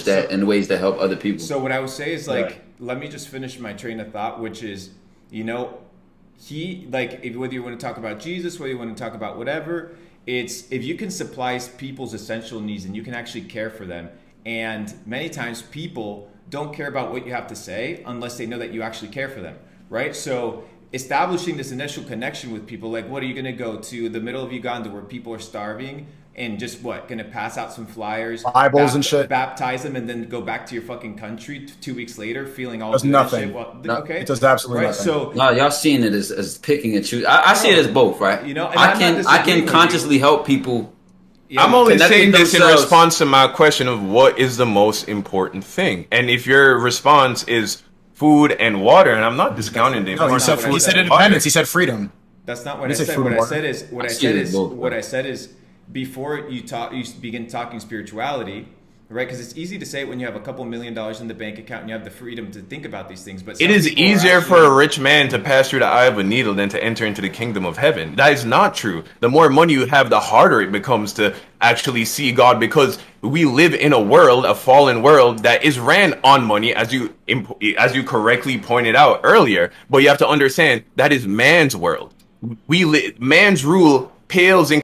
that in ways that help other people. So what I would say is like, let me just finish my train of thought, which is, you know, he like if, whether you want to talk about Jesus, whether you want to talk about whatever, it's if you can supply people's essential needs and you can actually care for them. And many times people don't care about what you have to say unless they know that you actually care for them, right? So establishing this initial connection with people, like what are you going to go to the middle of Uganda where people are starving and just what, going to pass out some flyers, Bibles and shit, baptize them, and then go back to your fucking country 2 weeks later feeling all does good nothing. and shit? Well, No, okay, it does absolutely right? nothing. So no, y'all seeing it as picking and choosing. I see it as both, right? You know, and I I'm not can disagreeing with consciously help people. yeah, I'm only connect saying with this in themselves. response to my question of what is the most important thing. And if your response is food and water, and I'm not discounting the No, he importance said of food he said and independence. water. He said freedom. That's not what You I said said. food What and I said water? is what I I see said it as is both, what bro. I said is before you begin talking spirituality, right? Because it's easy to say it when you have a couple $1 million in the bank account and you have the freedom to think about these things. But It some is people are easier for a actually- rich man to pass through the eye of a needle than to enter into the kingdom of heaven. That is not true. The more money you have, the harder it becomes to actually see God, because we live in a world, a fallen world, that is ran on money, as you correctly pointed out earlier. But you have to understand that is man's world. Man's rule pales in